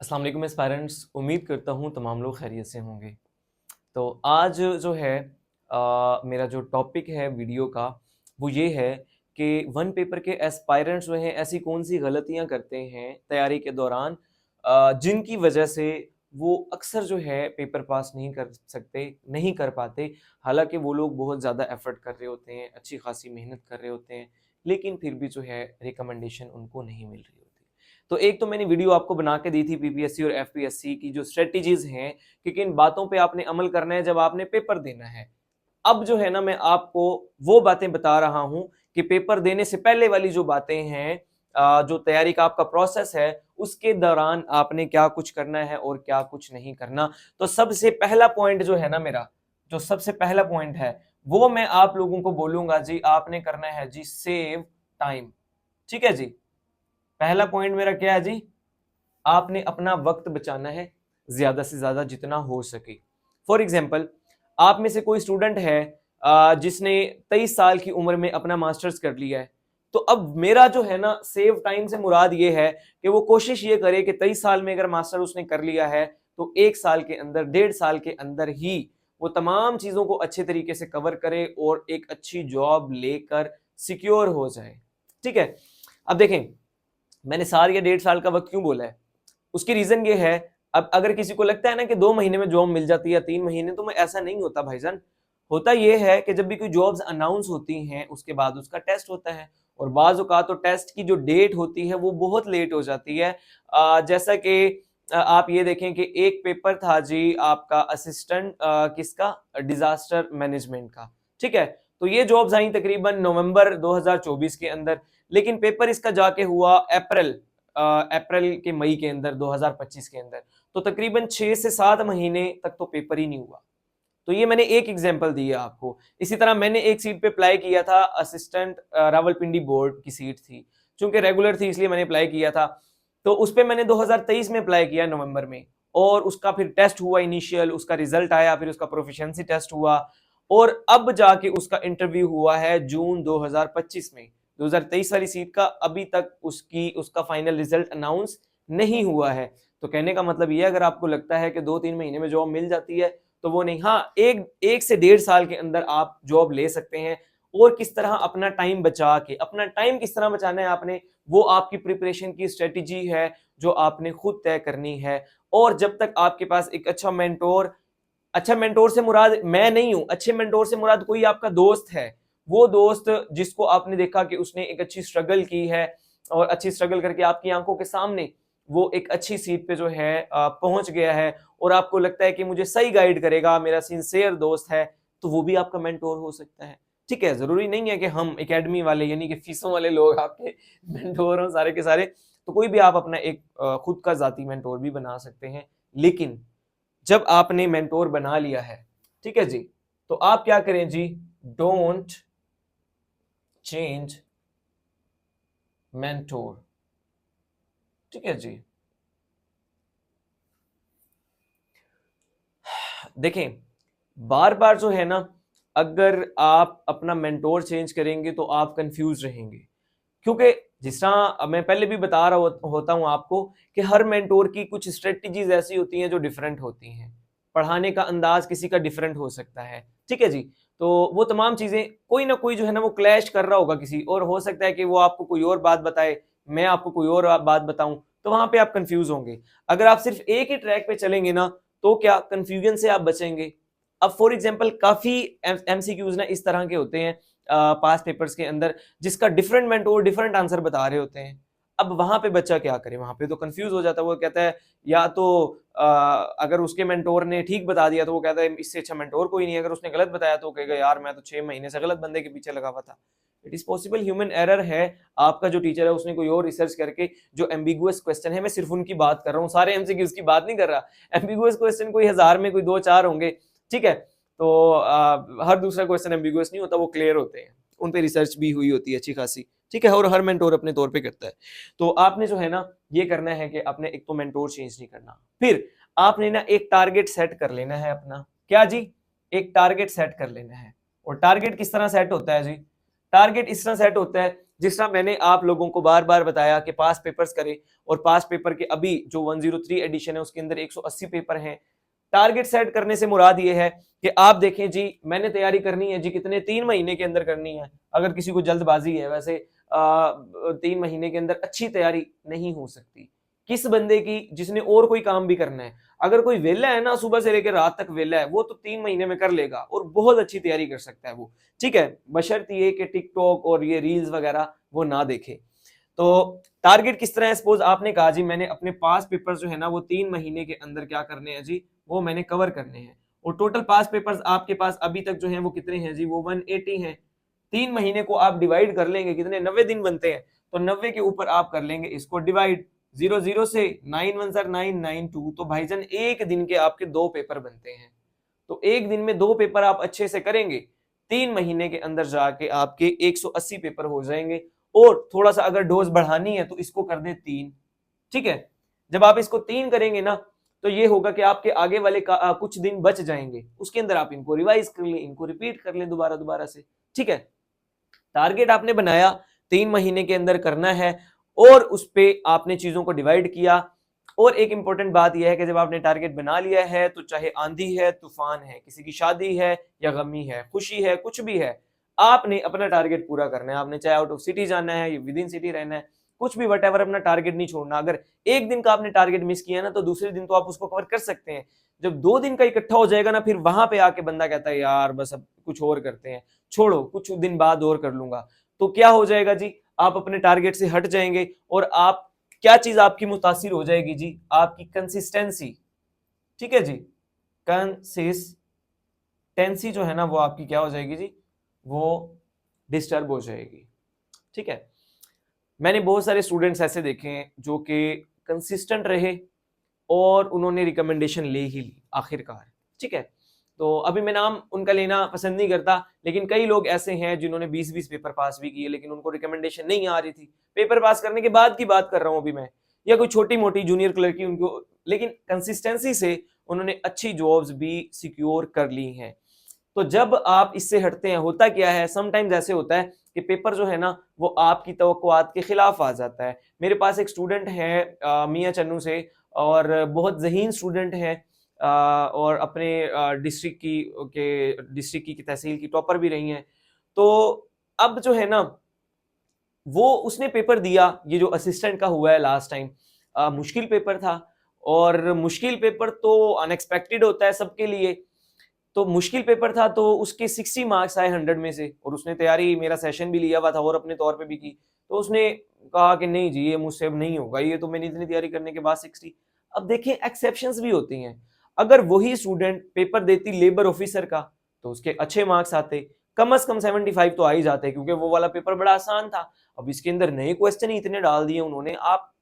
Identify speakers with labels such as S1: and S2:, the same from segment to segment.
S1: अस्सलाम वालेकुम एस्पायरेंट्स। उम्मीद करता हूँ तमाम लोग खैरियत से होंगे। तो आज जो है मेरा जो टॉपिक है वीडियो का वो ये है कि वन पेपर के एस्पायरेंट्स जो हैं ऐसी कौन सी गलतियाँ करते हैं तैयारी के दौरान जिनकी वजह से वो अक्सर जो है पेपर पास नहीं कर सकते, नहीं कर पाते। हालाँकि वो लोग बहुत ज़्यादा एफ़र्ट कर रहे होते हैं, अच्छी खासी मेहनत कर रहे होते हैं, लेकिन फिर भी जो है रिकमेंडेशन उनको नहीं मिल रही होती। तो एक तो मैंने वीडियो आपको बना के दी थी पीपीएससी और एफपीएससी की जो स्ट्रेटजीज हैं कि किन बातों पे आपने अमल करना है जब आपने पेपर देना है। अब जो है ना मैं आपको वो बातें बता रहा हूं कि पेपर देने से पहले वाली जो बातें हैं, जो तैयारी का आपका प्रोसेस है उसके दौरान आपने क्या कुछ करना है और क्या कुछ नहीं करना। तो सबसे पहला पॉइंट जो है ना मेरा, जो सबसे पहला पॉइंट है वो मैं आप लोगों को बोलूंगा जी, आपने करना है जी सेव टाइम। ठीक है जी। पहला पॉइंट मेरा क्या है जी, आपने अपना वक्त बचाना है ज्यादा से ज्यादा जितना हो सके। फॉर एग्जाम्पल, आप में से कोई स्टूडेंट है जिसने 23 साल की उम्र में अपना मास्टर्स कर लिया है। तो अब मेरा जो है ना सेव टाइम से मुराद ये है कि वो कोशिश ये करे कि 23 साल में अगर मास्टर उसने कर लिया है तो 1 साल के अंदर, 1.5 साल के अंदर ही वो तमाम चीजों को अच्छे तरीके से कवर करे और एक अच्छी जॉब लेकर सिक्योर हो जाए। ठीक है। अब देखें, मैंने साल या 1.5 साल का वक्त क्यों बोला है, उसकी रीजन ये है। अब अगर किसी को लगता है ना कि 2 महीने में जॉब मिल जाती है, 3 महीने, तो मैं ऐसा नहीं होता भाईजान। होता यह है कि जब भी कोई जॉब्स अनाउंस होती हैं उसके बाद उसका टेस्ट होता है, और बाज औकात तो टेस्ट की जो डेट होती है वो बहुत लेट हो जाती है। जैसा कि आप ये देखें कि एक पेपर था जी आपका असिस्टेंट किसका, डिजास्टर मैनेजमेंट का। ठीक है। तो ये जॉब्स आई तकरीबन नवंबर 2024 के अंदर, लेकिन पेपर इसका जाके हुआ अप्रैल के मई के अंदर 2025 के अंदर। तो तकरीबन 6 से 7 महीने तक तो पेपर ही नहीं हुआ। तो ये मैंने एक एग्जांपल दी है आपको। इसी तरह मैंने एक सीट पे अप्लाई किया था, असिस्टेंट रावलपिंडी बोर्ड की सीट थी, चूंकि रेगुलर थी इसलिए मैंने अप्लाई किया था। तो उस पर मैंने 2023 में अप्लाई किया नवंबर में, और उसका फिर टेस्ट हुआ इनिशियल, उसका रिजल्ट आया, फिर उसका प्रोफिशिएंसी टेस्ट हुआ, और अब जाके उसका इंटरव्यू हुआ है जून 2025 में। 2023 वाली सीट का अभी तक उसका फाइनल रिजल्ट अनाउंस नहीं हुआ है। तो कहने का मतलब ये, अगर आपको लगता है कि 2-3 महीने में जॉब मिल जाती है तो वो नहीं, हाँ, एक से 1.5 साल के अंदर आप जॉब ले सकते हैं। और किस तरह अपना टाइम बचा के, अपना टाइम किस तरह बचाना है आपने, वो आपकी प्रिपरेशन की स्ट्रेटेजी है जो आपने खुद तय करनी है। और जब तक आपके पास एक अच्छा मेंटोर, अच्छा मेंटोर से मुराद मैं नहीं हूं, अच्छे मेंटोर से मुराद कोई आपका दोस्त है, वो दोस्त जिसको आपने देखा कि उसने एक अच्छी स्ट्रगल की है और अच्छी स्ट्रगल करके आपकी आंखों के सामने वो एक अच्छी सीट पे जो है पहुंच गया है, और आपको लगता है कि मुझे सही गाइड करेगा, मेरा सिंसियर दोस्त है, तो वो भी आपका मेंटोर हो सकता है। ठीक है। जरूरी नहीं है कि हम एकेडमी वाले यानी कि फीसों वाले लोग आपके मेंटोर हो सारे के सारे। तो कोई भी आप अपना एक खुद का जाती मेंटोर भी बना सकते हैं। लेकिन जब आपने मेंटोर बना लिया है, ठीक है जी, तो आप क्या करें जी, डोंट चेंज मेंटोर। ठीक है जी। देखें, बार बार जो है ना, अगर आप अपना मेंटोर चेंज करेंगे तो आप कंफ्यूज रहेंगे, क्योंकि जिस तरह मैं पहले भी बता रहा होता हूं आपको कि हर मेंटोर की कुछ स्ट्रेटजीज ऐसी होती हैं जो डिफरेंट होती हैं, पढ़ाने का अंदाज किसी का डिफरेंट हो सकता है। ठीक है जी। तो वो तमाम चीजें कोई ना कोई जो है ना वो क्लैश कर रहा होगा किसी, और हो सकता है कि वो आपको कोई और बात बताए, मैं आपको कोई और बात बताऊं, तो वहां पे आप कंफ्यूज होंगे। अगर आप सिर्फ एक ही ट्रैक पे चलेंगे ना तो क्या कंफ्यूजन से आप बचेंगे। अब फॉर एग्जाम्पल काफी एमसीक्यूज ना इस तरह के होते हैं पास पेपर्स के अंदर, जिसका डिफरेंट मेंटोर डिफरेंट आंसर बता रहे होते हैं। अब वहां पे बच्चा क्या करे, वहां पे तो कंफ्यूज हो जाता है। वो कहता है या तो अगर उसके मेंटोर ने ठीक बता दिया तो वो कहता है इससे अच्छा मेंटोर कोई नहीं है, अगर उसने गलत बताया तो कहेगा यार मैं तो 6 महीने से गलत बंदे के पीछे लगा हुआ था। It is possible, human error है। आपका जो टीचर है उसने कोई और रिसर्च करके जो एम्बिगुअस क्वेश्चन है, मैं सिर्फ उनकी बात कर रहा हूँ, सारे एमसीक्यूज की बात नहीं कर रहा। एम्बिगुअस क्वेश्चन कोई 1000 में कोई 2-4 होंगे। ठीक है। तो हर दूसरा क्वेश्चन एम्बिगुअस नहीं होता, वो क्लियर होते हैं, उन पे रिसर्च भी हुई होती है अच्छी खासी। ठीक है। और हर मेंटोर अपने तौर पे करता है। तो आपने जो है ना ये करना है कि आपने एक तो मेंटोर चेंज नहीं करना, फिर आपने ना एक टारगेट सेट कर लेना है अपना। क्या जी, एक टारगेट सेट कर लेना है। और टारगेट किस तरह सेट होता है जी, टारगेट इस तरह सेट होता है जिस तरह मैंने आप लोगों को बार बार बताया कि पास पेपर्स करें, और पास पेपर के अभी जो 103 एडिशन है उसके अंदर 180 पेपर हैं। टारगेट सेट करने से मुराद ये है कि आप देखें जी, मैंने तैयारी करनी है जी, कितने 3 महीने के अंदर करनी है। अगर किसी को जल्दबाजी है, वैसे 3 महीने के अंदर अच्छी तैयारी नहीं हो सकती। किस बंदे की जिसने और कोई काम भी करना है, अगर कोई वेला है ना, सुबह से लेकर रात तक वेला है, वो तो 3 महीने में कर लेगा और बहुत अच्छी तैयारी कर सकता है वो, ठीक है, बशर्ते ये कि टिकटॉक और ये रील्स वगैरह वो ना देखे। तो टारगेट किस तरह है, सपोज आपने कहा जी मैंने अपने पास पेपर जो है ना वो 3 महीने के अंदर क्या करने हैं जी, वो मैंने कवर करने हैं, और टोटल पास पेपर्स आपके पास अभी तक जो है वो कितने हैं जी, वो 180 हैं। 3 महीने को आप डिवाइड कर लेंगे, कितने 90 दिन बनते हैं, तो 90 के ऊपर आप कर लेंगे इसको डिवाइड, 0 से 9 1 9 9 2, तो भाईजान एक दिन के आपके 2 पेपर बनते हैं। तो एक दिन में 2 पेपर आप अच्छे से करेंगे, 3 महीने के अंदर जाके आपके 180 पेपर हो जाएंगे। और थोड़ा सा अगर डोज बढ़ानी है तो इसको कर दें 3, ठीक है। जब आप इसको 3 करेंगे ना, तो ये होगा कि आपके आगे वाले कुछ दिन बच जाएंगे, उसके अंदर आप इनको रिवाइज कर लें, इनको रिपीट कर लें दोबारा दोबारा से, ठीक है। टारगेट आपने बनाया 3 महीने के अंदर करना है, और उस पे आपने चीजों को डिवाइड किया। और एक इंपॉर्टेंट बात यह है कि जब आपने टारगेट बना लिया है, तो चाहे आंधी है, तूफान है, किसी की शादी है या गमी है, खुशी है, कुछ भी है, आपने अपना टारगेट पूरा करना है। आपने चाहे आउट ऑफ सिटी जाना है या विद इन सिटी रहना है, कुछ भी वट एवर, अपना टारगेट नहीं छोड़ना। अगर एक दिन का आपने टारगेट मिस किया ना, तो दूसरे दिन तो आप उसको कवर कर सकते हैं। जब 2 दिन का इकट्ठा हो जाएगा ना, फिर वहां पे आके बंदा कहता है यार बस अब कुछ और करते हैं, छोड़ो कुछ दिन बाद और कर लूंगा। तो क्या हो जाएगा जी, आप अपने टारगेट से हट जाएंगे, और आप क्या चीज आपकी मुतासिर हो जाएगी जी, आपकी कंसिस्टेंसी, ठीक है जी। कंसिस्टेंसी जो है ना वो आपकी क्या हो जाएगी जी, वो डिस्टर्ब हो जाएगी, ठीक है। मैंने बहुत सारे स्टूडेंट्स ऐसे देखे हैं जो कि कंसिस्टेंट रहे और उन्होंने रिकमेंडेशन ले ही ली आखिरकार, ठीक है। तो अभी मैं नाम उनका लेना पसंद नहीं करता, लेकिन कई लोग ऐसे हैं जिन्होंने 20-20 पेपर पास भी किए, लेकिन उनको रिकमेंडेशन नहीं आ रही थी। पेपर पास करने के बाद की बात कर रहा हूं अभी मैं, या कोई छोटी मोटी जूनियर क्लर्क की उनको, लेकिन कंसिस्टेंसी से उन्होंने अच्छी जॉब्स भी सिक्योर कर ली हैं। तो जब आप इससे हटते हैं, होता क्या है, समटाइम्स ऐसे होता है कि पेपर जो है ना वो आपकी तवक्कुआत के खिलाफ आ जाता है। मेरे पास एक स्टूडेंट है मियां चन्नू से, और बहुत ज़हीन स्टूडेंट है, और अपने डिस्ट्रिक्ट की तहसील की टॉपर भी रही हैं। तो अब जो है ना, वो उसने पेपर दिया, ये जो असिस्टेंट का हुआ है लास्ट टाइम, मुश्किल पेपर था, और मुश्किल पेपर तो अनएक्सपेक्टेड होता है सबके लिए। तो मुश्किल पेपर था, तो उसके 60 मार्क्स आए 100 में से, और उसने तैयारी, मेरा सेशन भी लिया हुआ था और अपने तौर पे भी की। तो उसने कहा कि नहीं जी ये मुझसे अब नहीं होगा, ये तो मैंने इतनी तैयारी करने के बाद 60। अब देखिए एक्सेप्शंस भी होती हैं, अगर वही स्टूडेंट पेपर देती लेबर ऑफिसर का, तो उसके अच्छे मार्क्स आते, कम से कम 75 तो आ ही जाते, क्योंकि वो वाला पेपर बड़ा आसान था। अब इसके अंदर नए क्वेश्चन ही इतने डाल दिए उन्होंने, आप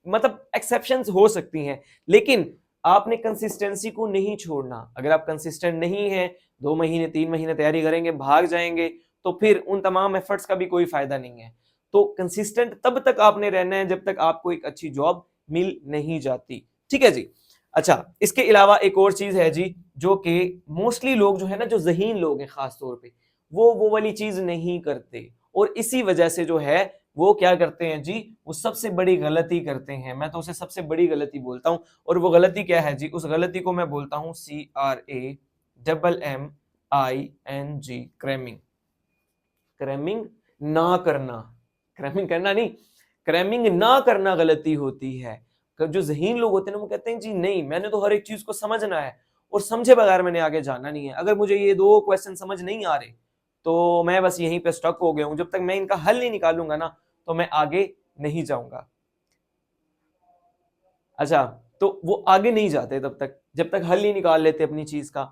S1: मतलब एक्सेप्शंस हो सकती हैं, लेकिन आपने कंसिस्टेंसी को नहीं छोड़ना। अगर आप कंसिस्टेंट नहीं है, 2 महीने 3 महीने तैयारी करेंगे, भाग जाएंगे, तो फिर उन तमाम एफर्ट्स का भी कोई फायदा नहीं है। तो कंसिस्टेंट तब तक आपने रहना है जब तक आपको एक अच्छी जॉब मिल नहीं जाती, ठीक है जी। अच्छा, इसके अलावा एक और चीज है जी, जो कि मोस्टली लोग जो है ना, जो ज़हीन लोग हैं खास तौर पे, वो वाली चीज नहीं करते, और इसी वजह से जो है वो क्या करते हैं जी, वो सबसे बड़ी गलती करते हैं। मैं तो उसे सबसे बड़ी गलती बोलता हूं, और वो गलती क्या है जी, उस गलती को मैं बोलता हूं CRAMMING, क्रैमिंग। क्रैमिंग ना करना, क्रैमिंग करना नहीं, क्रैमिंग ना करना गलती होती है। जो ज़हीन लोग होते हैं ना, वो कहते हैं जी नहीं, मैंने तो हर एक चीज को समझना है, और समझे बगैर मैंने आगे जाना नहीं है। अगर मुझे ये 2 क्वेश्चन समझ नहीं आ रहे, तो मैं बस यहीं पे स्टक हो गया हूं, जब तक मैं इनका हल नहीं निकालूंगा ना, तो मैं आगे नहीं जाऊंगा। अच्छा, तो वो आगे नहीं जाते तब तक, जब तक हल नहीं निकाल लेते अपनी चीज का।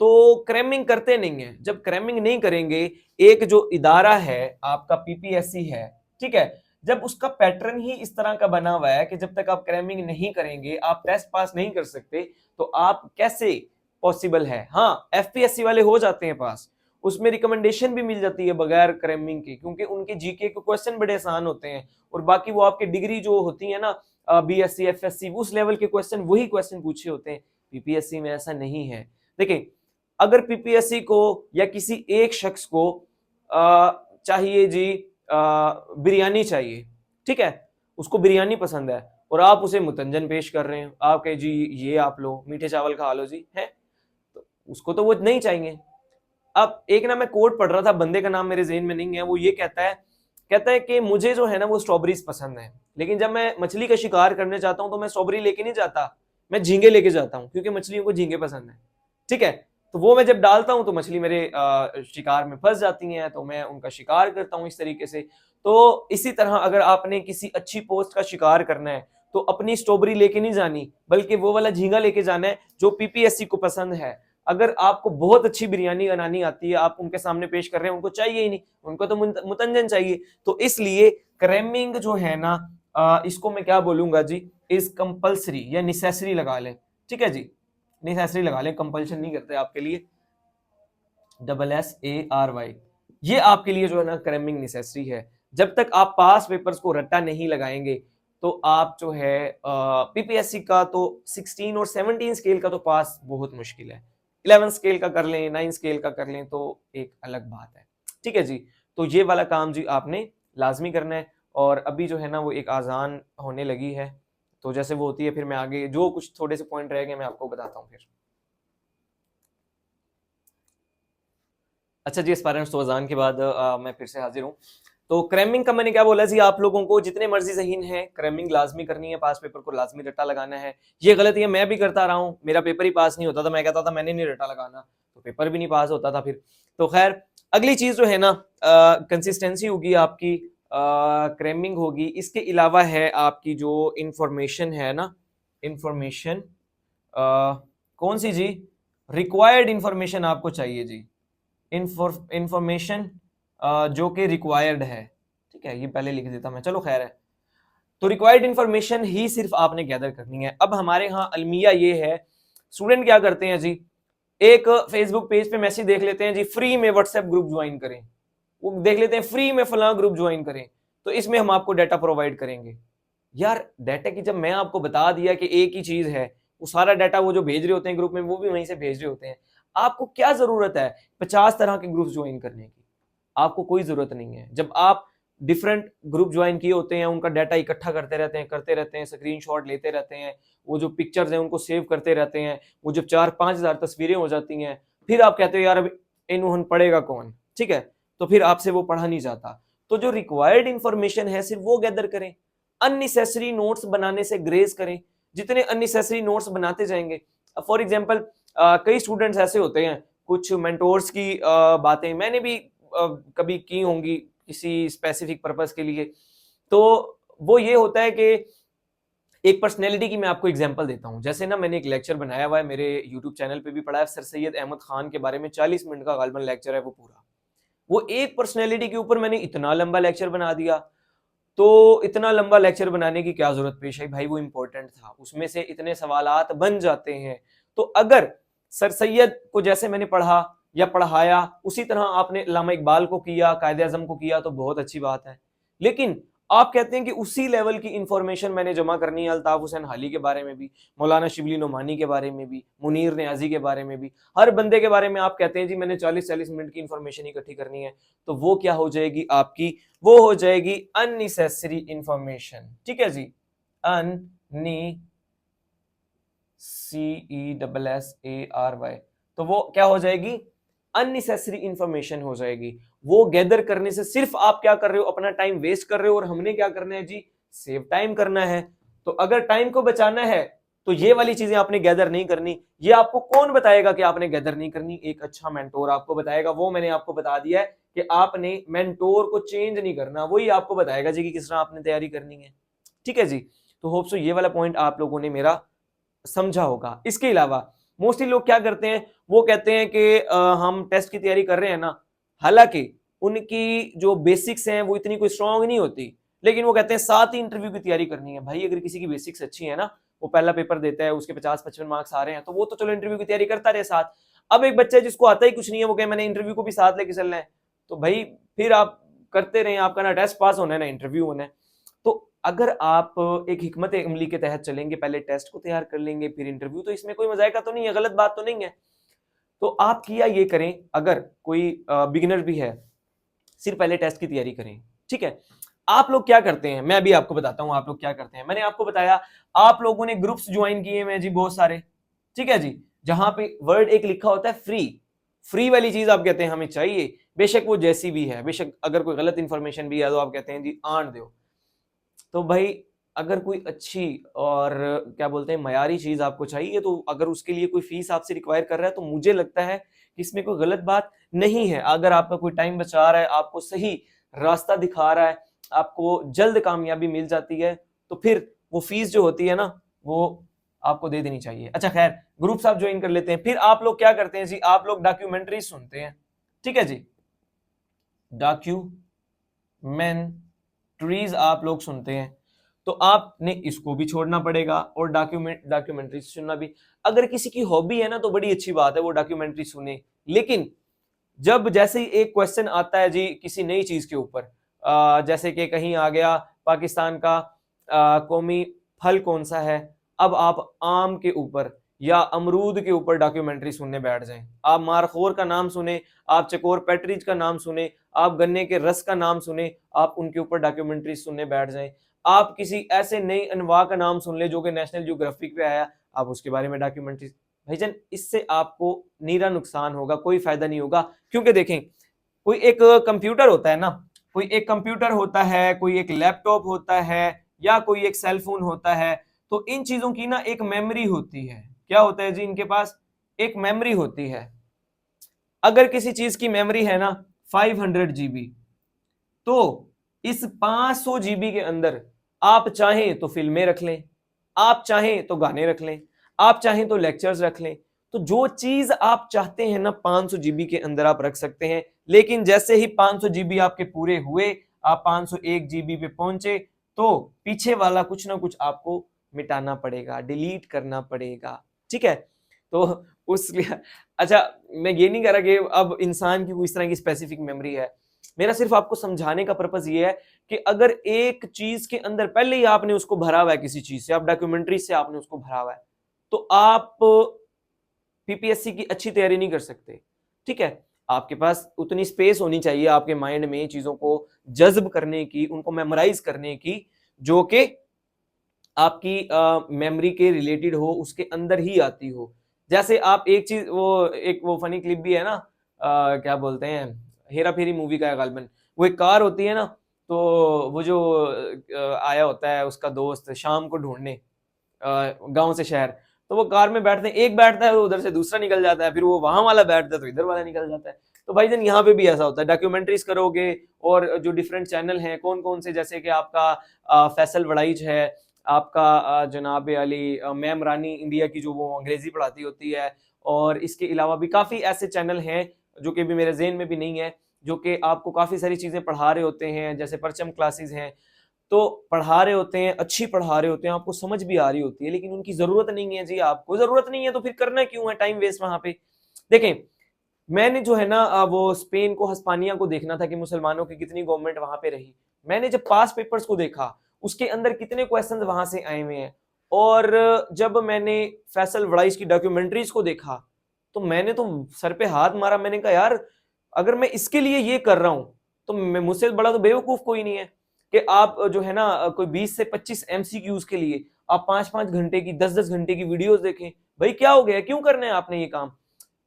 S1: तो क्रैमिंग करते नहीं है। जब क्रैमिंग नहीं करेंगे, एक जो इदारा है आपका पीपीएससी है, ठीक है, जब उसका पैटर्न ही इस तरह का बना हुआ है कि जब तक आप क्रैमिंग नहीं करेंगे आप टेस्ट पास नहीं कर सकते, तो आप कैसे पॉसिबल है। हाँ, एफपीएससी वाले हो जाते हैं पास, उसमें रिकमेंडेशन भी मिल जाती है बगैर क्रैमिंग के, क्योंकि उनके जीके के क्वेश्चन बड़े आसान होते हैं, और बाकी वो आपके डिग्री जो होती है ना, बीएससी एफएससी, उस लेवल के क्वेश्चन, वही क्वेश्चन पूछे होते हैं। पीपीएससी में ऐसा नहीं है। देखिए, अगर पीपीएससी को या किसी एक शख्स को चाहिए जी बिरयानी चाहिए, ठीक है, उसको बिरयानी पसंद है और आप उसे मुतंजन पेश कर रहे हैं, आप कहे जी ये आप लो, मीठे चावल खा लो जी, है तो उसको तो वो नहीं चाहिए। अब एक ना मैं कोट पढ़ रहा था, बंदे का नाम मेरे ज़हन में नहीं है, वो ये कहता है कि मुझे जो है ना वो स्ट्रॉबेरीज पसंद है, लेकिन जब मैं मछली का शिकार करने जाता हूं तो मैं स्ट्रॉबेरी लेके नहीं जाता, मैं झींगे लेके जाता हूं, क्योंकि मछलियों को झींगे पसंद है, ठीक है। तो वो मैं जब डालता हूं तो मछली मेरे शिकार में फंस जाती हैं, तो मैं उनका शिकार करता हूं इस तरीके से। तो इसी तरह अगर आपने किसी अच्छी पोस्ट का शिकार करना है तो अपनी स्ट्रॉबेरी लेके नहीं जानी, बल्कि वो वाला झींगा लेके जाना है जो पीपीएससी को पसंद है। अगर आपको बहुत अच्छी बिरयानी बनानी आती है, आप उनके सामने पेश कर रहे हैं, उनको चाहिए ही नहीं, उनको तो मुतंजन चाहिए। तो इसलिए क्रैमिंग जो है ना, इसको मैं क्या बोलूंगा जी, इज कंपल्सरी या निसेसरी लगा लें, ठीक है जी, निसेसरी लगा लें, कंपल्शन नहीं करते आपके लिए, SSARY, ये आपके लिए जो है ना क्रैमिंग निसेसरी है। जब तक आप पास पेपर्स को रट्टा नहीं लगाएंगे तो आप जो है पीपीएससी का तो 16 और 17 स्केल का तो पास बहुत मुश्किल है, 11 स्केल का कर लें, 9 स्केल का कर लें तो एक अलग बात है, ठीक है जी। तो ये वाला काम जी आपने लाजमी करना है। और अभी जो है ना वो एक आज़ान होने लगी है, तो जैसे वो होती है फिर मैं आगे जो कुछ थोड़े से पॉइंट रह गए मैं आपको बताता हूँ फिर। अच्छा जी, एस्पायरेंट्स, तो अजान के बाद मैं फिर से हाजिर हूँ। तो क्रैमिंग का मैंने क्या बोला जी, आप लोगों को जितने मर्जी ज़हीन है क्रैमिंग लाजमी करनी है, पास पेपर को लाजमी रट्टा लगाना है। ये गलती है मैं भी करता रहा हूँ, मेरा पेपर ही पास नहीं होता था, मैं कहता था मैंने नहीं रट्टा लगाना, तो पेपर भी नहीं पास होता था फिर। तो खैर अगली चीज़ जो है ना, कंसिस्टेंसी होगी आपकी, क्रैमिंग होगी, इसके अलावा है आपकी जो इंफॉर्मेशन है ना, इंफॉर्मेशन कौन सी जी, रिक्वायर्ड इंफॉर्मेशन आपको चाहिए जी, इंफॉर्मेशन जो कि रिक्वायर्ड है, ठीक है, ये पहले लिख देता मैं, चलो खैर है। तो रिक्वायर्ड इंफॉर्मेशन ही सिर्फ आपने गैदर करनी है। अब हमारे यहाँ अलमिया ये है, स्टूडेंट क्या करते हैं जी, एक फेसबुक पेज पे मैसेज देख लेते हैं जी, फ्री में व्हाट्सएप ग्रुप ज्वाइन करें, वो देख लेते हैं फ्री में फलां ग्रुप ज्वाइन करें, तो इसमें हम आपको डाटा प्रोवाइड करेंगे। यार डाटा की जब मैं आपको बता दिया कि एक ही चीज है, वो सारा डाटा वो जो भेज रहे होते हैं ग्रुप में वो भी वहीं से भेज रहे होते हैं, आपको क्या जरूरत है 50 तरह के ग्रुप ज्वाइन करने की, आपको कोई जरूरत नहीं है। जब आप डिफरेंट ग्रुप ज्वाइन किए होते हैं, उनका डाटा इकट्ठा करते रहते हैं, स्क्रीनशॉट लेते रहते हैं, वो जो पिक्चर्स हैं उनको सेव करते रहते हैं, वो जब 4-5 हजार तस्वीरें हो जाती हैं, फिर आप कहते हो यार अब इन पढ़ेगा कौन, ठीक है, तो फिर आपसे वो पढ़ा नहीं जाता। तो जो रिक्वायर्ड इंफॉर्मेशन है सिर्फ वो गैदर करें, अननेसेसरी नोट्स बनाने से ग्रेज करें। जितने अननेसेसरी नोट्स बनाते जाएंगे, फॉर एग्जांपल कई स्टूडेंट्स ऐसे होते हैं, कुछ मेंटोर्स की बातें मैंने भी कभी की होंगी किसी स्पेसिफिक पर्पस के लिए, तो वो ये होता है कि एक पर्सनैलिटी की मैं आपको एग्जांपल देता हूं। जैसे ना मैंने एक लेक्चर बनाया हुआ है, मेरे यूट्यूब चैनल पे भी पड़ा है, सर सैयद अहमद खान के बारे में 40 मिनट का गालिबन लेक्चर है वो पूरा। वो एक पर्सनैलिटी के ऊपर मैंने इतना लंबा लेक्चर बना दिया, तो इतना लंबा लेक्चर बनाने की क्या जरूरत पेश आई भाई, वो इंपॉर्टेंट था, उसमें से इतने सवालात बन जाते हैं। तो अगर सर सैयद को जैसे मैंने पढ़ा या पढ़ाया उसी तरह आपने अल्लामा इकबाल को किया, कायदे आजम को किया, तो बहुत अच्छी बात है। लेकिन आप कहते हैं कि उसी लेवल की इंफॉर्मेशन मैंने जमा करनी है अल्ताफ हुसैन हाली के बारे में भी, मौलाना शिबली नोमानी के बारे में भी, मुनीर नियाजी के बारे में भी, हर बंदे के बारे में आप कहते हैं जी मैंने 40-40 मिनट की इंफॉर्मेशन इकट्ठी करनी है, तो वो क्या हो जाएगी आपकी, वो हो जाएगी अननेसेसरी इंफॉर्मेशन, ठीक है जी, CESSARY, तो वो क्या हो जाएगी, अननेसेसरी इंफॉर्मेशन हो जाएगी। वो गैदर करने से सिर्फ आप क्या कर रहे हो, अपना टाइम वेस्ट कर रहे हो, और हमने क्या करना है जी, सेव टाइम करना है। तो अगर टाइम को बचाना है तो ये वाली चीजें आपने गैदर नहीं करनी। ये आपको कौन बताएगा कि आपने गैदर नहीं करनी, एक अच्छा मेंटोर आपको बताएगा। वो मैंने आपको बता दिया है कि आपने मेंटोर को चेंज नहीं करना, वही आपको बताएगा जी कि किस तरह आपने तैयारी करनी है, ठीक है जी। तो होप सो ये वाला पॉइंट आप लोगों ने मेरा समझा होगा। इसके अलावा मोस्टली लोग क्या करते हैं, वो कहते हैं कि हम टेस्ट की तैयारी कर रहे हैं ना, हालांकि उनकी जो बेसिक्स हैं वो इतनी कोई स्ट्रांग नहीं होती, लेकिन वो कहते हैं साथ ही इंटरव्यू की तैयारी करनी है। भाई अगर किसी की बेसिक्स अच्छी है ना, वो पहला पेपर देता है, उसके 50-55 मार्क्स आ रहे हैं, तो वो तो चलो इंटरव्यू की तैयारी करता रहे साथ। अब एक बच्चा जिसको आता ही कुछ नहीं है, वो कहे मैंने इंटरव्यू को भी साथ लेके चलना है, तो भाई फिर आप करते रहे, आपका ना टेस्ट पास होना है ना इंटरव्यू होना है। तो अगर आप एक हिकमत अमली के तहत चलेंगे, पहले टेस्ट को तैयार कर लेंगे फिर इंटरव्यू, तो इसमें कोई मजायका तो नहीं है, गलत बात तो नहीं है। तो आप किया ये करें, अगर कोई बिगिनर भी है, सिर्फ पहले टेस्ट की तैयारी करें, ठीक है। आप लोग क्या करते हैं, मैं अभी आपको बताता हूं आप लोग क्या करते हैं। मैंने आपको बताया आप लोगों ने ग्रुप्स ज्वाइन किए हैं जी बहुत सारे, ठीक है जी, जहां पे वर्ड एक लिखा होता है फ्री, फ्री वाली चीज आप कहते हैं हमें चाहिए, बेशक वो जैसी भी है, बेशक अगर कोई गलत इंफॉर्मेशन भी है तो आप कहते हैं जी आण दो। तो भाई अगर कोई अच्छी और क्या बोलते हैं मयारी चीज आपको चाहिए, तो अगर उसके लिए कोई फीस आपसे रिक्वायर कर रहा है तो मुझे लगता है कि इसमें कोई गलत बात नहीं है। अगर आपका कोई टाइम बचा रहा है, आपको सही रास्ता दिखा रहा है, आपको जल्द कामयाबी मिल जाती है, तो फिर वो फीस जो होती है ना वो आपको दे देनी चाहिए। अच्छा खैर, ग्रुप्स आप ज्वाइन कर लेते हैं, फिर आप लोग क्या करते हैं जी, आप लोग डॉक्यूमेंट्री सुनते हैं, ठीक है जी, डॉक्यूमेंट्रीज आप लोग सुनते हैं, तो आपने इसको भी छोड़ना पड़ेगा और डॉक्यूमेंट्री सुनना भी। अगर किसी की हॉबी है ना तो बड़ी अच्छी बात है वो डॉक्यूमेंट्री सुने, लेकिन जब जैसे ही एक क्वेश्चन आता है जी किसी नई चीज के ऊपर, जैसे कि कहीं आ गया पाकिस्तान का कौमी फल कौन सा है, अब आप आम के ऊपर या अमरूद के ऊपर डॉक्यूमेंट्री सुनने बैठ जाएं, आप मारखोर का नाम सुने, आप चकोर पैट्रिज का नाम सुने, आप गन्ने के रस का नाम सुने, आप उनके ऊपर डॉक्यूमेंट्री सुनने बैठ जाएं, आप किसी ऐसे नई अनवा का नाम सुन ले जो कि नेशनल ज्योग्राफिक पे आया, आप उसके बारे में डॉक्यूमेंट्री, भाईजान इससे आपको नीरा नुकसान होगा, कोई फायदा नहीं होगा। क्योंकि देखें, कोई एक कंप्यूटर होता है ना, कोई एक कंप्यूटर होता है, कोई एक लैपटॉप होता है, या कोई एक सेल फोन होता है, तो इन चीजों की ना एक मेमोरी होती है। क्या होता है जी, इनके पास एक मेमोरी होती है। अगर किसी चीज की मेमोरी है ना 500 GB, तो इस 500 GB के अंदर आप चाहें तो फिल्में रख लें, आप चाहें तो गाने रख लें, आप चाहें तो लेक्चर्स रख लें, तो जो चीज आप चाहते हैं ना 500 GB के अंदर आप रख सकते हैं। लेकिन जैसे ही 500 GB आपके पूरे हुए, आप 501 GB पे पहुंचे, तो पीछे वाला कुछ ना कुछ आपको मिटाना पड़ेगा, डिलीट करना पड़ेगा, ठीक है। तो उस अच्छा, मैं ये नहीं कह रहा कि अब इंसान की कोई इस तरह की स्पेसिफिक मेमोरी है, मेरा सिर्फ आपको समझाने का पर्पस ये है कि अगर एक चीज के अंदर पहले ही आपने उसको भरा हुआ है, किसी चीज से, आप डॉक्यूमेंट्री से आपने उसको भरा हुआ है, तो आप पीपीएससी की अच्छी तैयारी नहीं कर सकते, ठीक है। आपके पास उतनी स्पेस होनी चाहिए आपके माइंड में चीजों को जज्ब करने की, उनको मेमोराइज करने की, जो कि आपकी मेमोरी के रिलेटेड हो, उसके अंदर ही आती हो। जैसे आप एक चीज, वो फनी क्लिप भी है ना, क्या बोलते हैं, हेरा फेरी मूवी का है गालिबन, वो एक कार होती है ना, तो वो जो आया होता है उसका दोस्त शाम को ढूंढने गांव से शहर, तो वो कार में बैठते हैं, एक बैठता है तो उधर से दूसरा निकल जाता है, फिर वो वहां वाला बैठता है तो इधर वाला निकल जाता है। तो भाई जन यहाँ पे भी ऐसा होता है, डॉक्यूमेंट्रीज करोगे और जो डिफरेंट चैनल हैं कौन कौन से, जैसे कि आपका फैसल वड़ाइच है, आपका जनाब अली मैम रानी इंडिया की जो वो अंग्रेजी पढ़ाती होती है, और इसके अलावा भी काफ़ी ऐसे चैनल हैं जो कि भी मेरे जेहन में भी नहीं है, जो कि आपको काफ़ी सारी चीज़ें पढ़ा रहे होते हैं, जैसे परचम क्लासेस हैं, तो पढ़ा रहे होते हैं, अच्छी पढ़ा रहे होते हैं, आपको समझ भी आ रही होती है, लेकिन उनकी ज़रूरत नहीं है जी, आपको ज़रूरत नहीं है तो फिर करना क्यों है टाइम वेस्ट वहां पे। देखें, मैंने जो है ना वो स्पेन को, हस्पानिया को देखना था कि मुसलमानों की कितनी गवर्नमेंट वहां पे रही, मैंने जब पास पेपर्स को देखा उसके अंदर कितने क्वेश्चंस वहां से आए हुए हैं, और जब मैंने फैसल वड़ाइच की डॉक्यूमेंट्रीज को देखा तो मैंने तो सर पे हाथ मारा, मैंने कहा यार अगर मैं इसके लिए ये कर रहा हूं तो मैं, मुझसे बड़ा तो बेवकूफ कोई नहीं है कि आप जो है ना कोई 20 से 25 एमसीक्यूज के लिए आप 5-5 घंटे की, 10-10 घंटे की वीडियोस देखें। भाई क्या हो गया, क्यों करना है आपने ये काम।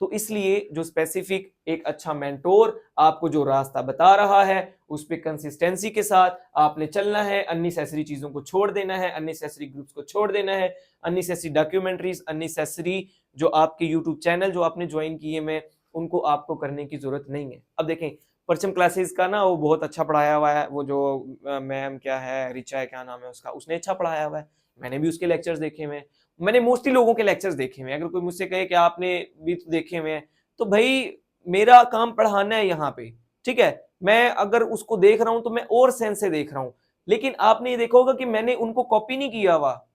S1: तो इसलिए जो स्पेसिफिक एक अच्छा मेंटोर आपको जो रास्ता बता रहा है उस पर कंसिस्टेंसी के साथ आपने चलना है, अननेसेसरी चीजों को छोड़ देना है, अननेसेसरी ग्रुप्स को छोड़ देना है, अननेसेसरी डॉक्यूमेंट्रीज, अननेसेसरी जो आपके यूट्यूब चैनल जो आपने ज्वाइन किए में उनको आपको करने की जरूरत नहीं है। अब देखें, परचम क्लासेस का ना वो बहुत अच्छा पढ़ाया हुआ है, वो जो मैम क्या है, रिचा है, क्या नाम है उसका, उसने अच्छा पढ़ाया हुआ है, मैंने भी उसके लेक्चर्स देखे हुए हैं, मैंने मोस्टली लोगों के लेक्चर्स देखे हुए हैं। अगर कोई मुझसे कहे कि आपने भी तो देखे हुए हैं, तो भाई मेरा काम पढ़ाना है यहाँ पे, ठीक है। मैं अगर उसको देख रहा हूं तो मैं और सेंस से देख रहा हूं, लेकिन आपने ये देखा होगा कि मैंने उनको कॉपी नहीं किया हुआ।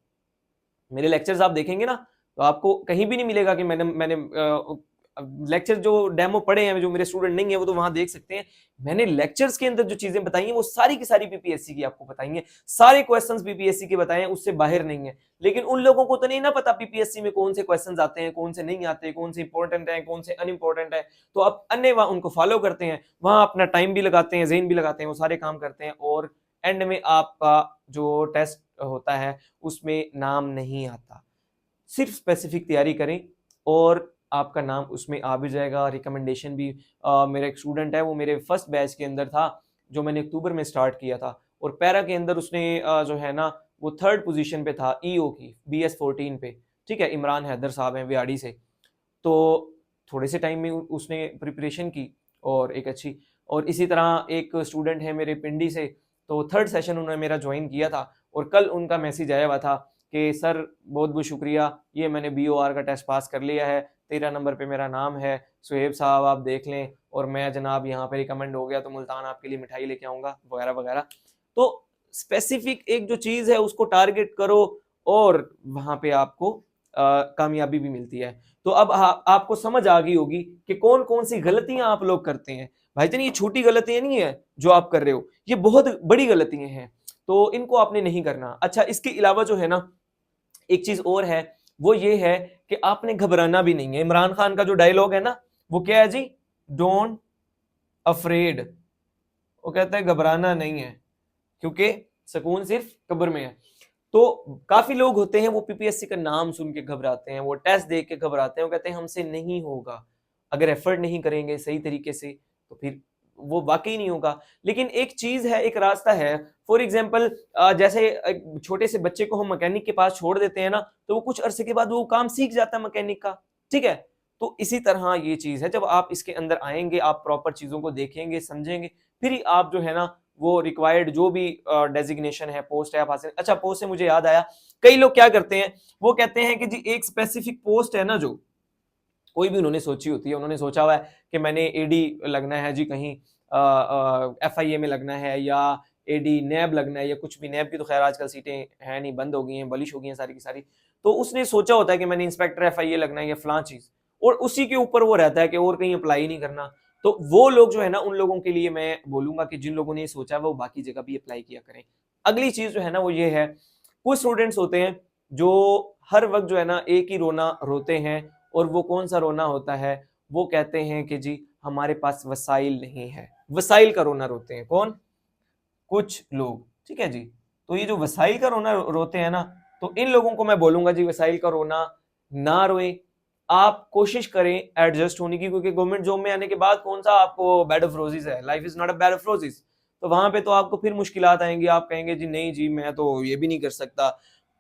S1: मेरे लेक्चर्स आप देखेंगे ना तो आपको कहीं भी नहीं मिलेगा कि मैंने लेक्चर जो डेमो पढ़े हैं, जो मेरे स्टूडेंट नहीं है वो तो वहां देख सकते हैं। मैंने लेक्चर्स के अंदर जो चीजें बताई हैं वो सारी की सारी पीपीएससी की आपको बताई हैं, सारे क्वेश्चंस पीपीएससी के बताए हैं, उससे बाहर नहीं है। लेकिन उन लोगों को तो नहीं ना पता पीपीएससी में कौन से क्वेश्चंस आते हैं, कौन से नहीं आते, कौन से इंपॉर्टेंट है, कौन से अनइंपॉर्टेंट है। तो अब अन्य वहां उनको फॉलो करते हैं, वहां अपना टाइम भी लगाते हैं, ज़हन भी लगाते हैं, वो सारे काम करते हैं, और एंड में आपका जो टेस्ट होता है उसमें नाम नहीं आता। सिर्फ स्पेसिफिक तैयारी करें और आपका नाम उसमें आ भी जाएगा। रिकमेंडेशन भी मेरा एक स्टूडेंट है, वो मेरे फर्स्ट बैच के अंदर था, जो मैंने अक्टूबर में स्टार्ट किया था, और पैरा के अंदर उसने जो है ना वो 3rd पोजीशन पे था ईओ की BS14 पे, ठीक है। इमरान हैदर साहब हैं वियाड़ी से। तो थोड़े से टाइम में उसने प्रिपरेशन की और एक अच्छी, और इसी तरह एक स्टूडेंट है मेरे पिंडी से, तो 3rd सेशन उन्होंने मेरा ज्वाइन किया था, और कल उनका मैसेज आया हुआ था कि सर बहुत बहुत शुक्रिया, ये मैंने BOR का टेस्ट पास कर लिया है, 13 नंबर पे मेरा नाम है, सुहेब साहब आप देख लें, और मैं जनाब यहाँ पे रिकमेंड हो गया तो मुल्तान आपके लिए मिठाई लेके आऊँगा, वगैरह वगैरह। तो स्पेसिफिक एक जो चीज़ है उसको टारगेट करो, और वहाँ पे आपको कामयाबी भी मिलती है। तो अब आपको समझ आ गई होगी कि कौन कौन सी गलतियां आप लोग करते हैं। भाईजान ये छोटी गलतियां नहीं है जो आप कर रहे हो, ये बहुत बड़ी गलतियां हैं, तो इनको आपने नहीं करना। अच्छा, इसके अलावा जो है ना एक चीज और है, वो ये है कि आपने घबराना भी नहीं है। इमरान खान का जो डायलॉग है ना वो क्या है जी, डोंट अफ्रेड। वो कहता है घबराना नहीं है, क्योंकि सुकून सिर्फ कब्र में है। तो काफी लोग होते हैं वो पीपीएससी का नाम सुन के घबराते हैं, वो टेस्ट देख के घबराते हैं, वो कहते हैं हमसे नहीं होगा, अगर एफर्ट नहीं करेंगे सही तरीके से तो फिर वो वाकई नहीं होगा। लेकिन एक चीज है, एक रास्ता है। फॉर एग्जाम्पल जैसे एक छोटे से बच्चे को हम मैकेनिक के पास छोड़ देते हैं ना, तो वो कुछ अरसे के बाद वो काम सीख जाता है मैकेनिक का, ठीक है। तो इसी तरह ये चीज है, जब आप इसके अंदर आएंगे, आप प्रॉपर चीजों को देखेंगे, समझेंगे, फिर ही आप जो है ना वो रिक्वायर्ड जो भी डेजिग्नेशन है, पोस्ट है, आप हासिल। अच्छा, पोस्ट से मुझे याद आया, कई लोग क्या करते हैं, वो कहते हैं कि जी एक स्पेसिफिक पोस्ट है ना, जो कोई भी उन्होंने सोची होती है, उन्होंने सोचा हुआ है कि मैंने एडी लगना है जी, कहीं FIA में लगना है, या एडी नैब लगना है, या कुछ भी। नैब की तो खैर आजकल सीटें हैं नहीं, बंद हो गई हैं, बलिश हो गई हैं सारी की सारी। तो उसने सोचा होता है कि मैंने इंस्पेक्टर FIA लगना है या फलां चीज, और उसी के ऊपर वो रहता है कि और कहीं अप्लाई नहीं करना। तो वो लोग जो है ना, उन लोगों के लिए मैं बोलूंगा कि जिन लोगों ने ये सोचा है वो बाकी जगह भी अप्लाई किया करें। अगली चीज जो है ना वो ये है, कुछ स्टूडेंट्स होते हैं जो हर वक्त जो है ना एक ही रोना रोते हैं, और वो कौन सा रोना होता है, वो कहते हैं कि जी हमारे पास वसाइल नहीं है। वसाइल का रोना रोते हैं कौन, कुछ लोग, ठीक है जी। तो ये जो वसाइल का रोना रोते हैं ना, तो इन लोगों को मैं बोलूंगा जी वसाइल का रोना ना रोए, आप कोशिश करें एडजस्ट होने की, क्योंकि गवर्नमेंट जॉब में आने के बाद कौन सा आपको बेड ऑफ रोजेस है, life is not a bed of roses. तो वहां पे तो आपको फिर मुश्किलात आएंगी, आप कहेंगे जी नहीं जी मैं तो ये भी नहीं कर सकता।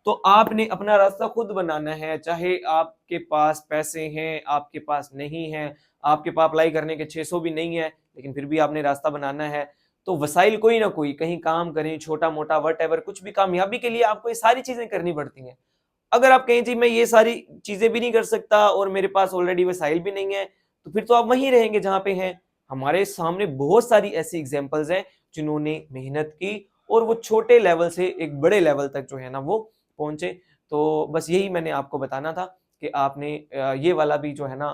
S1: तो आपने अपना रास्ता खुद बनाना है, चाहे आपके पास पैसे हैं, आपके पास नहीं है, आपके पास अप्लाई करने के 600 भी नहीं है, लेकिन फिर भी आपने रास्ता बनाना है। तो वसाइल कोई ना कोई, कहीं काम करें छोटा मोटा, वट एवर, कुछ भी कामयाबी के लिए आपको ये सारी चीजें करनी पड़ती हैं। अगर आप कहें जी मैं ये सारी चीजें भी नहीं कर सकता और मेरे पास ऑलरेडी वसाइल भी नहीं है, तो फिर तो आप वहीं रहेंगे जहां पे हैं। हमारे सामने बहुत सारी ऐसी एग्जांपल्स हैं जिन्होंने मेहनत की और वो छोटे लेवल से एक बड़े लेवल तक जो है ना वो पहुंचे। तो बस यही मैंने आपको बताना था कि आपने ये वाला भी जो है ना,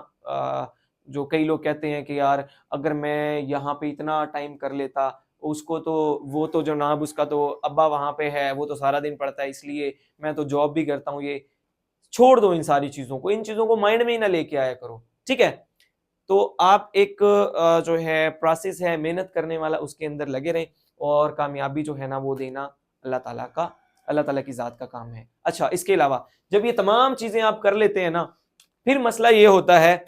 S1: जो कई लोग कहते हैं कि यार अगर मैं यहाँ पे इतना टाइम कर लेता, उसको तो वो तो जनाब उसका तो अब्बा वहां पे है, वो तो सारा दिन पढ़ता है, इसलिए मैं तो जॉब भी करता हूँ। ये छोड़ दो, इन सारी चीजों को, इन चीजों को माइंड में ही ना लेके आया करो, ठीक है। तो आप एक जो है प्रोसेस है मेहनत करने वाला, उसके अंदर लगे रहें, और कामयाबी जो है ना वो देना अल्लाह ताला की जात का काम है। अच्छा, इसके अलावा जब ये तमाम चीजें आप कर लेते हैं ना, फिर मसला ये होता है,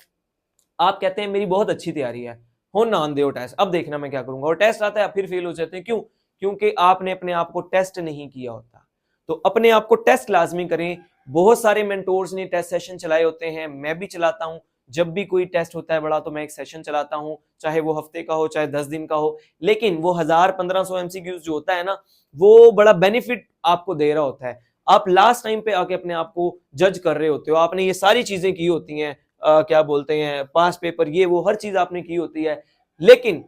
S1: आप कहते हैं मेरी बहुत अच्छी तैयारी है, हो ना आन दो टेस्ट, अब देखना मैं क्या करूंगा, और टेस्ट आता है फिर फेल हो जाते हैं। क्यों? क्योंकि आपने अपने आप को टेस्ट नहीं किया होता। तो अपने आप को टेस्ट लाजमी करें। बहुत सारे मेंटोर्स ने टेस्ट सेशन चलाए होते हैं, मैं भी चलाता हूं। जब भी कोई टेस्ट होता है बड़ा, तो मैं एक सेशन चलाता हूं, चाहे वो हफ्ते का हो चाहे 10 दिन का हो। लेकिन वो 1000-1500 MCQs जो होता है ना, वो बड़ा बेनिफिट आपको दे रहा होता है। आप लास्ट टाइम पे आके अपने आप को जज कर रहे होते हो, आपने ये सारी चीजें की होती हैं, क्या बोलते हैं, पास पेपर, ये वो हर चीज आपने की होती है, लेकिन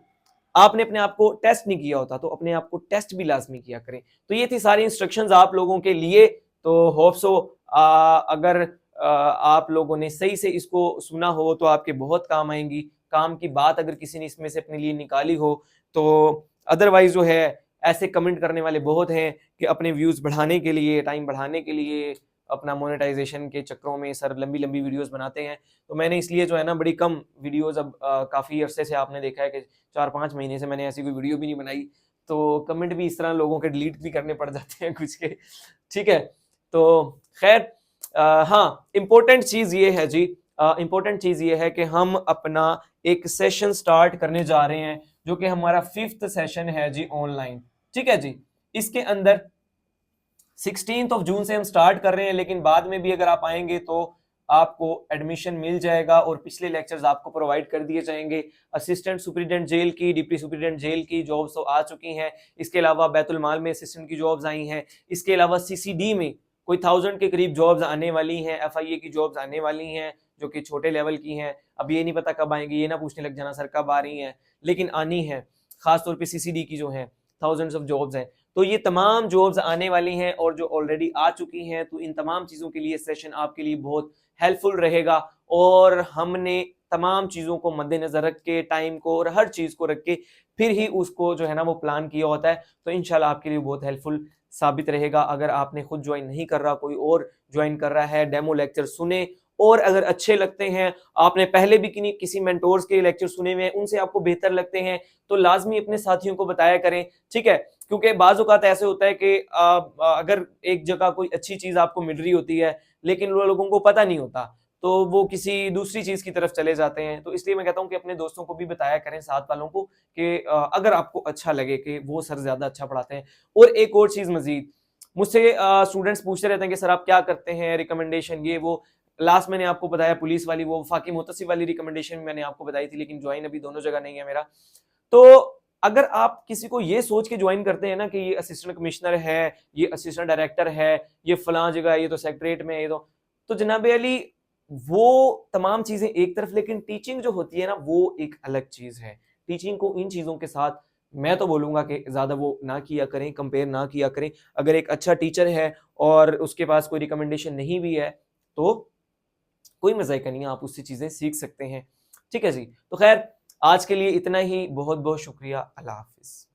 S1: आपने अपने आप को टेस्ट नहीं किया होता। तो अपने आप को टेस्ट भी लाजमी किया करें। तो ये थी सारी इंस्ट्रक्शंस आप लोगों के लिए। तो होप सो अगर आप लोगों ने सही से इसको सुना हो तो आपके बहुत काम आएंगी। काम की बात अगर किसी ने इसमें से अपने लिए निकाली हो तो। अदरवाइज जो है ऐसे कमेंट करने वाले बहुत हैं कि अपने व्यूज बढ़ाने के लिए, टाइम बढ़ाने के लिए, अपना मोनेटाइजेशन के चक्करों में सर लंबी लंबी वीडियोस बनाते हैं। तो मैंने इसलिए जो है ना बड़ी कम वीडियोस अब काफ़ी अरसे से आपने देखा है कि 4-5 महीने से मैंने ऐसी कोई वीडियो भी नहीं बनाई। तो कमेंट भी इस तरह लोगों के डिलीट भी करने पड़ जाते हैं कुछ के, ठीक है। तो खैर हाँ, इम्पोर्टेंट चीज़ ये है जी, इम्पोर्टेंट चीज़ ये है कि हम अपना एक सेशन स्टार्ट करने जा रहे हैं जो कि हमारा 5th सेशन है जी ऑनलाइन, ठीक है जी। इसके अंदर 16 जून से हम स्टार्ट कर रहे हैं, लेकिन बाद में भी अगर आप आएंगे तो आपको एडमिशन मिल जाएगा और पिछले लेक्चर्स आपको प्रोवाइड कर दिए जाएंगे। असिस्टेंट सुपरिटेंडेंट जेल की, डिप्टी सुपरिटेंडेंट जेल की जॉब्स तो आ चुकी हैं। इसके अलावा बैतुल माल में असिस्टेंट की जॉब्स आई हैं। इसके अलावा सीसीडी में कोई 1000 के करीब जॉब्स आने वाली हैं। एफआईए की जॉब्स आने वाली हैं जो कि छोटे लेवल की हैं। अब ये नहीं पता कब आएंगी, ये ना पूछने लग जाना सर कब आ रही हैं, लेकिन आनी है। खासतौर पर सीसीडी की जो है थाउजेंड्स ऑफ जॉब्स हैं। तो ये तमाम जॉब्स आने वाली हैं और जो ऑलरेडी आ चुकी हैं। तो इन तमाम चीज़ों के लिए सेशन आपके लिए बहुत हेल्पफुल रहेगा और हमने तमाम चीज़ों को मद्देनजर रख के, टाइम को और हर चीज़ को रख के फिर ही उसको जो है ना वो प्लान किया होता है। तो इंशाल्लाह आपके लिए बहुत हेल्पफुल साबित रहेगा। अगर आपने खुद ज्वाइन नहीं कर रहा, कोई और ज्वाइन कर रहा है, डेमो लेक्चर सुने और अगर अच्छे लगते हैं, आपने पहले भी किसी मेंटोर्स के लेक्चर सुने हुए हैं, उनसे आपको बेहतर लगते हैं, तो लाजमी अपने साथियों को बताया करें, ठीक है। क्योंकि बाज़ औक़ात ऐसे होता है कि अगर एक जगह कोई अच्छी चीज़ आपको मिल रही होती है लेकिन वो लोगों को पता नहीं होता, तो वो किसी दूसरी चीज़ की तरफ चले जाते हैं। तो इसलिए मैं कहता हूँ कि अपने दोस्तों को भी बताया करें, साथ वालों को, कि अगर आपको अच्छा लगे कि वो सर ज़्यादा अच्छा पढ़ाते हैं। और एक और चीज़ मज़ीद, मुझसे स्टूडेंट्स पूछते रहते हैं कि सर आप क्या करते हैं, रिकमेंडेशन ये वो। लास्ट मैंने आपको बताया पुलिस वाली, वो वफाकी मुहतसिब वाली रिकमेंडेशन मैंने आपको बताई थी, लेकिन ज्वाइन अभी दोनों जगह नहीं है मेरा। तो अगर आप किसी को ये सोच के ज्वाइन करते हैं ना कि ये असिस्टेंट कमिश्नर है, ये असिस्टेंट डायरेक्टर है, ये फलां जगह है, ये तो सेक्रेटरीट में है, ये तो जनाब अली वो तमाम चीजें एक तरफ, लेकिन टीचिंग जो होती है ना वो एक अलग चीज है। टीचिंग को इन चीजों के साथ मैं तो बोलूंगा कि ज्यादा वो ना किया करें, कंपेयर ना किया करें। अगर एक अच्छा टीचर है और उसके पास कोई रिकमेंडेशन नहीं भी है तो कोई मज़ाइका नहीं है, आप उससे चीजें सीख सकते हैं, ठीक है जी। तो खैर आज के लिए इतना ही, बहुत बहुत शुक्रिया, अल्लाह हाफिज।